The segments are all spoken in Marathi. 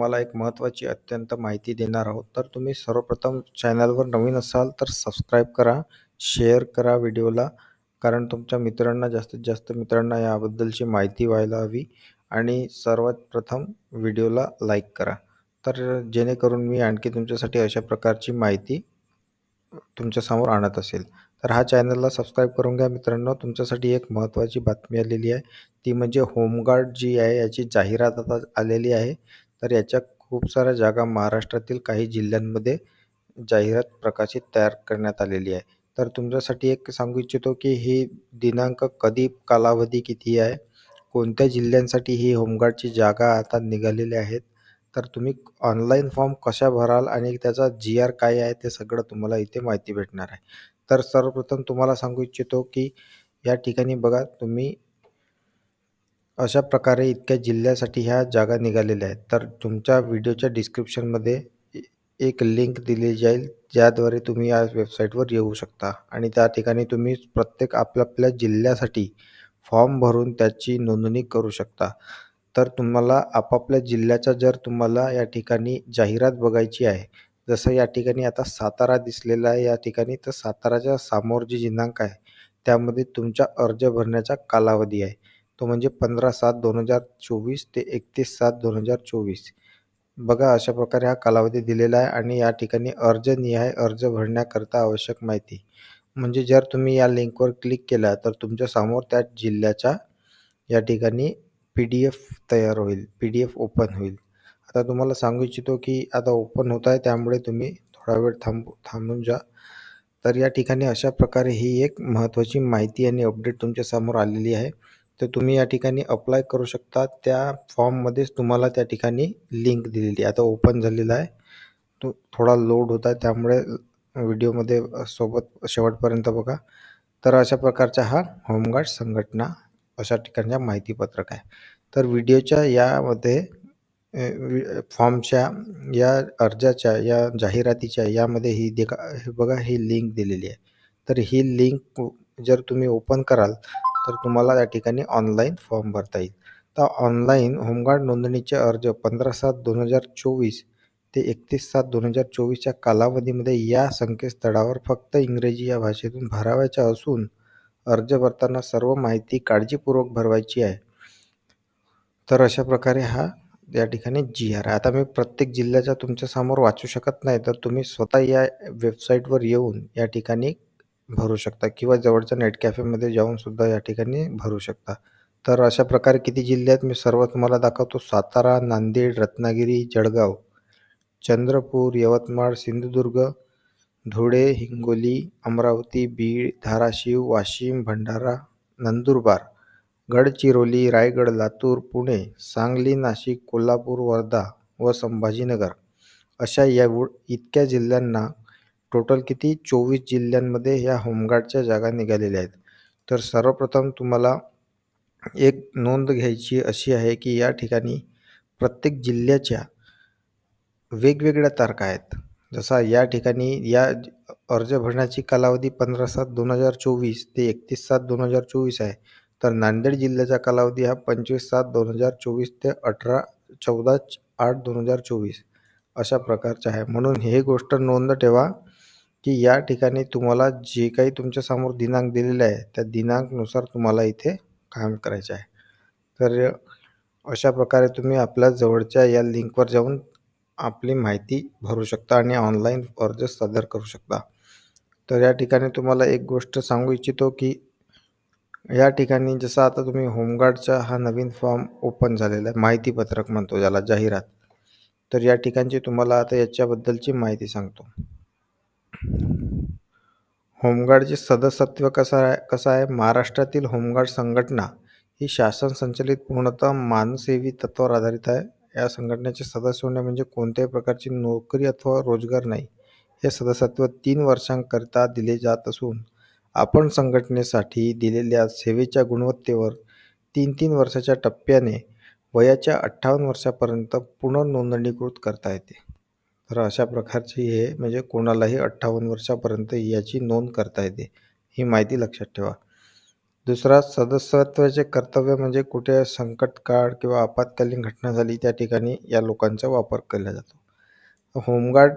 तुम्हाला एक महत्त्वाची अत्यंत माहिती देणार आहोत. तर तुम्ही सर्वप्रथम चॅनलवर नवीन असाल तर सबस्क्राईब करा, शेअर करा व्हिडिओला. कारण तुमच्या मित्रांना जास्तीत जास्त मित्रांना याबद्दलची माहिती व्हायला हवी आणि सर्वात प्रथम व्हिडिओला लाईक करा. तर जेणेकरून मी आणखी तुमच्यासाठी अशा प्रकारची माहिती तुमच्यासमोर आणत असेल. तर हा चॅनलला सबस्क्राईब करून घ्या मित्रांनो. तुमच्यासाठी एक महत्त्वाची बातमी आलेली आहे. ती म्हणजे होमगार्ड जी आहे याची जाहिरात आता आलेली आहे. तर याच्या खूप साऱ्या जागा महाराष्ट्रातील काही जिल्ह्यांमध्ये जाहिरात प्रकाशित तयार करण्यात आलेली आहे. तर तुमच्यासाठी एक सांगू इच्छितो की ही दिनांक कधी, कालावधी किती आहे, कोणत्या जिल्ह्यांसाठी ही होमगार्डची जागा आता निघालेल्या आहेत. तर तुम्ही ऑनलाईन फॉर्म कशा भराल आणि त्याचा जी-आर काय आहे ते सगळं तुम्हाला इथे माहिती भेटणार आहे. तर सर्वप्रथम तुम्हाला सांगू इच्छितो की या ठिकाणी बघा तुम्ही अशा प्रकारे इतक्या जिल्ह्यासाठी ह्या जागा निघालेल्या आहेत. तर तुमच्या व्हिडिओच्या डिस्क्रिप्शनमध्ये एक लिंक दिली जाईल, ज्याद्वारे तुम्ही या वेबसाईटवर येऊ शकता आणि त्या ठिकाणी तुम्ही प्रत्येक आपल्या जिल्ह्यासाठी फॉर्म भरून त्याची नोंदणी करू शकता. तर तुम्हाला आपापल्या जिल्ह्याच्या जर तुम्हाला या ठिकाणी जाहिरात बघायची आहे, जसं या ठिकाणी आता सातारा दिसलेला आहे या ठिकाणी, तर साताराच्या समोर जी दिनांक आहे, त्यामध्ये तुमचा अर्ज भरण्याचा कालावधी आहे. तो म्हणजे 15/7/2024 ते 31/7/2024. बघा अशा प्रकारे हा कालावधी दिलेला आहे आणि या ठिकाणी अर्जनिहाय अर्ज भरण्याकरता आवश्यक माहिती. म्हणजे जर तुम्ही या लिंकवर क्लिक केला तर तुमच्यासमोर त्या जिल्ह्याच्या या ठिकाणी PDF तयार होईल, PDF ओपन होईल. आता तुम्हाला सांगू इच्छितो की आता ओपन होत आहे, त्यामुळे तुम्ही थोडा वेळ थांबून जा. तर या ठिकाणी अशा प्रकारे ही एक महत्त्वाची माहिती आणि अपडेट तुमच्यासमोर आलेली आहे. तर तुम्ही या ठिकाणी अप्लाय करू शकता. त्या फॉर्ममध्येच तुम्हाला त्या ठिकाणी लिंक दिलेली आहे. आता ओपन झालेला आहे. तो थोडा लोड होत आहे, त्यामुळे व्हिडिओमध्ये सोबत शेवटपर्यंत बघा. तर अशा प्रकारचा हा होमगार्ड संघटना अशा ठिकाणचा माहितीपत्रक आहे. तर व्हिडिओच्या यामध्ये फॉर्मच्या या अर्जाच्या या जाहिरातीच्या यामध्ये हे बघा ही लिंक दिलेली आहे. तर ही लिंक जर तुम्ही ओपन कराल तर तुम्हाला या ठिकाणी ऑनलाईन फॉर्म भरता येईल. तर ऑनलाईन होमगार्ड नोंदणीचे अर्ज 15/7/2024 ते 31/7/2024च्या कालावधीमध्ये या संकेतस्थळावर फक्त इंग्रजी या भाषेतून भरावयाच्या असून अर्ज भरताना सर्व माहिती काळजीपूर्वक भरवायची आहे. तर अशा प्रकारे हा या ठिकाणी जी-आर आहे. आता मी प्रत्येक जिल्ह्याच्या तुमच्यासमोर वाचू शकत नाही, तर तुम्ही स्वतः या वेबसाईटवर येऊन या ठिकाणी भरू शकता किंवा जवळच्या नेट कॅफेमध्ये जाऊन सुद्धा या ठिकाणी भरू शकता. तर अशा प्रकारे किती जिल्हे आहेत मी सर्व तुम्हाला दाखवतो. सातारा, नांदेड, रत्नागिरी, जळगाव, चंद्रपूर, यवतमाळ, सिंधुदुर्ग, धुळे, हिंगोली, अमरावती, बीड, धाराशिव, वाशिम, भंडारा, नंदुरबार, गडचिरोली, रायगड, लातूर, पुणे, सांगली, नाशिक, कोल्हापूर, वर्धा व संभाजीनगर अशा इतक्या जिल्ह्यांना टोटल किती 24 जिल्ह्यांमध्ये ह्या होमगार्डच्या जागा निघालेल्या आहेत. तर सर्वप्रथम तुम्हाला एक नोंद घ्यायची अशी आहे की या ठिकाणी प्रत्येक जिल्ह्याच्या वेगवेगळ्या तारखा आहेत. जसा या ठिकाणी अर्ज भरण्याची कालावधी 15/7/2024 ते 31/7/2024 आहे. तर नांदेड जिल्ह्याचा कालावधी हा 25/7/2024 ते 14/8/2024 अशा प्रकारचा आहे. म्हणून हे गोष्ट नोंद ठेवा की या ठिकाणी तुम्हाला जे काही तुमच्यासमोर दिनांक दिलेला आहे, त्या दिनांकनुसार तुम्हाला इथे काम करायचं आहे. तर अशा प्रकारे तुम्ही आपल्या जवळच्या या लिंकवर जाऊन आपली माहिती भरू शकता आणि ऑनलाईन अर्ज सादर करू शकता. तर या ठिकाणी तुम्हाला एक गोष्ट सांगू इच्छितो की या ठिकाणी जसं आता तुम्ही होमगार्डचा हा नवीन फॉर्म ओपन झालेला आहे, माहितीपत्रक म्हणतो ज्याला, जाहिरात. तर या ठिकाणची तुम्हाला आता याच्याबद्दलची माहिती सांगतो. होमगार्डचे सदस्यत्व कसं आहे? महाराष्ट्रातील होमगार्ड संघटना ही शासन संचलित पूर्णतः मानसेवी तत्त्वावर आधारित आहे. या संघटनेचे सदस्य होणे म्हणजे कोणत्याही प्रकारची नोकरी अथवा रोजगार नाही. हे सदस्यत्व 3 वर्षांकरिता दिले जात असून आपण संघटनेसाठी दिलेल्या सेवेच्या गुणवत्तेवर 3-3 वर्षाच्या टप्प्याने वयाच्या 58 वर्षापर्यंत पुनर्नोंदणीकृत करता येते. तर अशा प्रकारची हे म्हणजे कोणालाही 58 वर्षापर्यंत याची नोंद करता येते. ही माहिती लक्षात ठेवा. दुसरा, सदस्यत्वाचे कर्तव्य म्हणजे कुठे संकटकाळ किंवा आपत्कालीन घटना झाली त्या ठिकाणी या लोकांचा वापर केला जातो. होमगार्ड,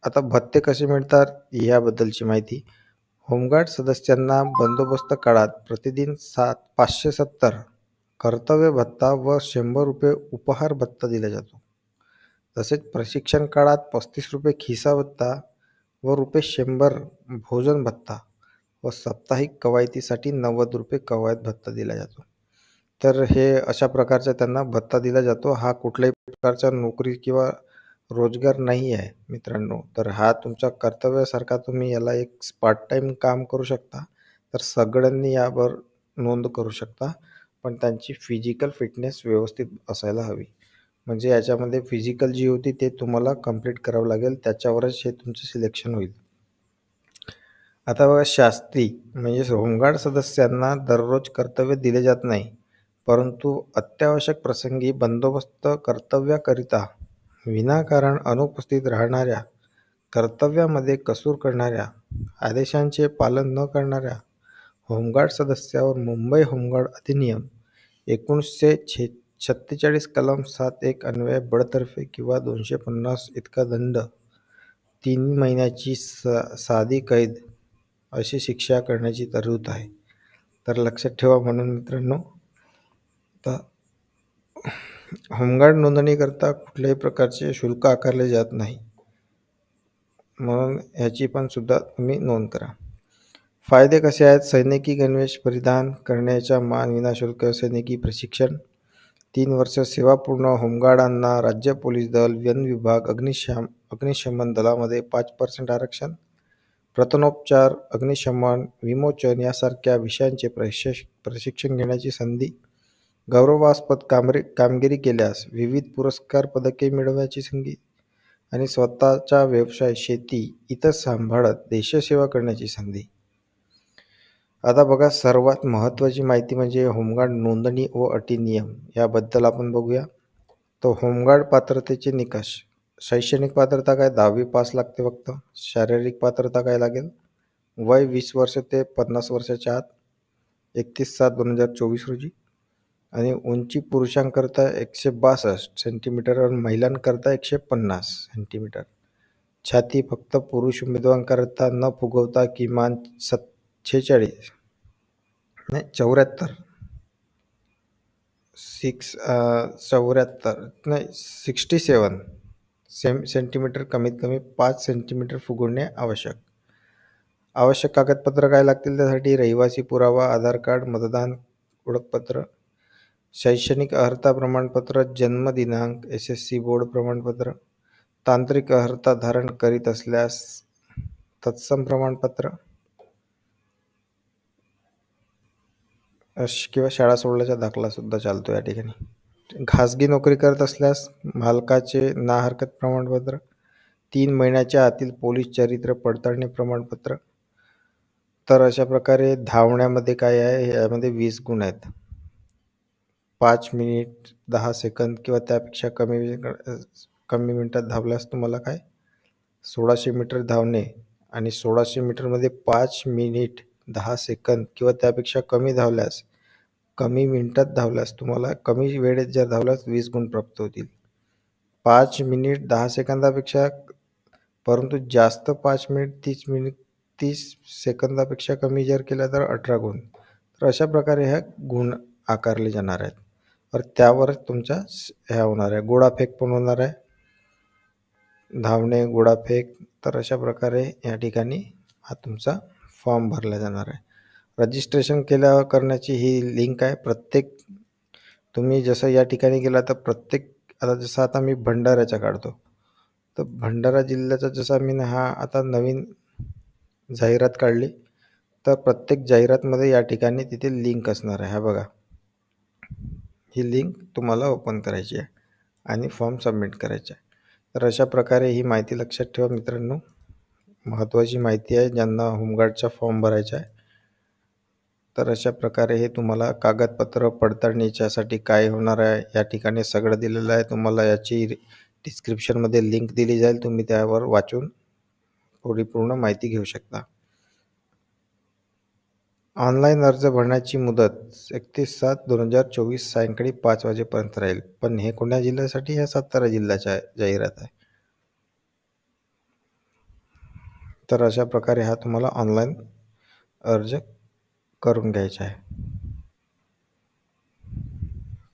आता भत्ते कसे मिळतात याबद्दलची माहिती. होमगार्ड सदस्यांना बंदोबस्त काळात प्रतिदिन 570 कर्तव्य भत्ता व 100 रुपये उपहार भत्ता दिला जातो. तसेच प्रशिक्षण काळात 35 रुपये खिसा भत्ता व रुपये 100 भोजन भत्ता व साप्ताहिक कवायतीसाठी 90 रुपये कवायत भत्ता दिला जातो. तर हे अशा प्रकारचा त्यांना भत्ता दिला जातो. हा कुठल्याही प्रकारचा नोकरी किंवा रोजगार नाही आहे मित्रांनो. तर हा तुमचा कर्तव्यासारखा तुम्ही याला एक पार्ट टाईम काम करू शकता. तर सगळ्यांनी यावर नोंद करू शकता. पण त्यांची फिजिकल फिटनेस व्यवस्थित असायला हवी. म्हणजे याच्यामध्ये फिजिकल जी होती ते तुम्हाला कंप्लीट करावं लागेल. त्याच्यावरच हे तुमचं सिलेक्शन होईल. आता बघा, शास्त्री म्हणजे होमगार्ड सदस्यांना दररोज कर्तव्य दिले जात नाही, परंतु अत्यावश्यक प्रसंगी बंदोबस्त कर्तव्याकरिता विनाकारण अनुपस्थित राहणाऱ्या, कर्तव्यामध्ये कसूर करणाऱ्या, आदेशांचे पालन न करणाऱ्या होमगार्ड सदस्यावर मुंबई होमगार्ड अधिनियम 1946 कलम 7(1) अन्वये बडतर्फी किंवा 250 इतका दंड, 3 महिन्याची साधी कैद अशी शिक्षा करण्याची तरतूद आहे. तर लक्षात ठेवा. म्हणून मित्रांनो, आता होमगार्ड नोंदणीकरता कुठल्याही प्रकारचे शुल्क आकारले जात नाही, म्हणून याची पण सुद्धा तुम्ही नोंद करा. फायदे कसे आहेत? सैनिकी गणवेश परिधान करण्याचा मान विनाशुल्क सैनिकी प्रशिक्षण, 3 वर्ष सेवापूर्ण होमगार्डांना राज्य पोलीस दल, वन विभाग, अग्निशमन दलामध्ये 5% आरक्षण, प्रथमोपचार, अग्निशमन, विमोचन यासारख्या विषयांचे प्रशिक्षण घेण्याची संधी, गौरवास्पद कामगिरी केल्यास विविध पुरस्कार पदके मिळवण्याची संधी आणि स्वतःचा व्यवसाय, शेती इतर सांभाळत देशसेवा करण्याची संधी. आता बघा, सर्वात महत्त्वाची माहिती म्हणजे होमगार्ड नोंदणी व अटी नियम याबद्दल आपण बघूया. तर होमगार्ड पात्रतेचे निकष. शैक्षणिक पात्रता काय? 10वी पास लागते फक्त. शारीरिक पात्रता काय लागेल? वय 20 वर्ष ते 50 वर्षाच्या आत, 31/7/2024 रोजी. आणि उंची पुरुषांकरता 162 सेंटीमीटर आणि महिलांकरता 150 सेंटीमीटर. छाती फक्त पुरुष उमेदवारांकरता न फुगवता किमान 74 67 सेंटीमीटर, कमीत कमी 5 सेंटीमीटर फुगवणे आवश्यक. आवश्यक कागदपत्र काय लागतील त्यासाठी? रहिवासी पुरावा, आधार कार्ड, मतदान ओळखपत्र, शैक्षणिक अर्हता प्रमाणपत्र, जन्मदिनांक, SSC बोर्ड प्रमाणपत्र, तांत्रिक अर्हता धारण करीत असल्यास तत्सम प्रमाणपत्र किंवा शाळा सोडल्याचा दाखला सुद्धा चालतो या ठिकाणी. खाजगी नोकरी करत असल्यास मालकाचे ना हरकत प्रमाणपत्र, 3 महिन्याच्या आतील पोलीस चरित्र पडताळणी प्रमाणपत्र. तर अशा प्रकारे धावण्यामध्ये काय आहे? यामध्ये 20 गुण आहेत. 5 मिनिट 10 सेकंद किंवा त्यापेक्षा कमी मिनिटात धावल्यास तुम्हाला काय 1600 मीटर धावणे, आणि 1600 मीटरमध्ये 5 मिनिट 10 सेकंद किंवा त्यापेक्षा कमी धावल्यास, कमी मिनिटात धावल्यास तुम्हाला, कमी वेळेत जर धावल्यास 20 गुण प्राप्त होतील. 5 मिनिट 10 सेकंदापेक्षा परंतु जास्त 5 मिनिट 30 सेकंदापेक्षा कमी जर केला तर 18 गुण. तर अशा प्रकारे ह्या गुण आकारले जाणार आहेत. तर त्यावरच तुमच्या ह्या होणार आहे. गोळाफेक पण होणार आहे, धावणे, गोळाफेक. तर अशा प्रकारे या ठिकाणी हा तुमचा फॉर्म भरला जाणार आहे. रजिस्ट्रेशन करण्याची ही लिंक आहे. प्रत्येक तुम्ही जसं या ठिकाणी गेला तर प्रत्येक, आता जसं आता मी भंडाऱ्याचा काढतो, तर भंडारा जिल्ह्याचा जसा मी हा आता नवीन जाहिरात काढली, तर प्रत्येक जाहिरातमध्ये या ठिकाणी तिथे लिंक असणार आहे. हा बघा, ही लिंक तुम्हाला ओपन करायची आहे आणि फॉर्म सबमिट करायचा आहे. तर अशा प्रकारे ही माहिती लक्षात ठेवा मित्रांनो. महत्त्वाची माहिती आहे ज्यांना होमगार्डचा फॉर्म भरायचा आहे. तर अशा प्रकारे हे तुम्हाला कागदपत्र पडताळणीच्यासाठी काय होणार आहे या ठिकाणी सगळं दिलेलं आहे. तुम्हाला याची डिस्क्रिप्शनमध्ये लिंक दिली जाईल, तुम्ही त्यावर वाचून थोडी पूर्ण माहिती घेऊ शकता. ऑनलाईन अर्ज भरण्याची मुदत 31/7/2024 सायंकाळी 5 वाजेपर्यंत राहील. पण हे कोण्या जिल्ह्यासाठी? या सातारा जिल्ह्याच्या जाहिरात आहे. तर अशा प्रकारे हा तुम्हाला ऑनलाईन अर्ज करून घ्यायचा आहे.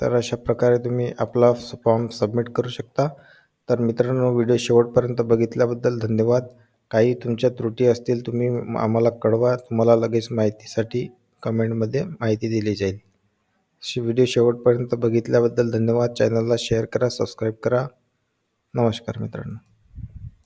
तर अशा प्रकारे तुम्ही आपला फॉर्म सबमिट करू शकता. तर मित्रांनो, व्हिडिओ शेवटपर्यंत बघितल्याबद्दल धन्यवाद. काही तुमच्या त्रुटी असतील तुम्ही आम्हाला कळवा. तुम्हाला लगेच माहितीसाठी कमेंटमध्ये माहिती दिली जाईल. व्हिडिओ शेवटपर्यंत बघितल्याबद्दल धन्यवाद. चॅनलला शेअर करा, सबस्क्राईब करा. नमस्कार मित्रांनो.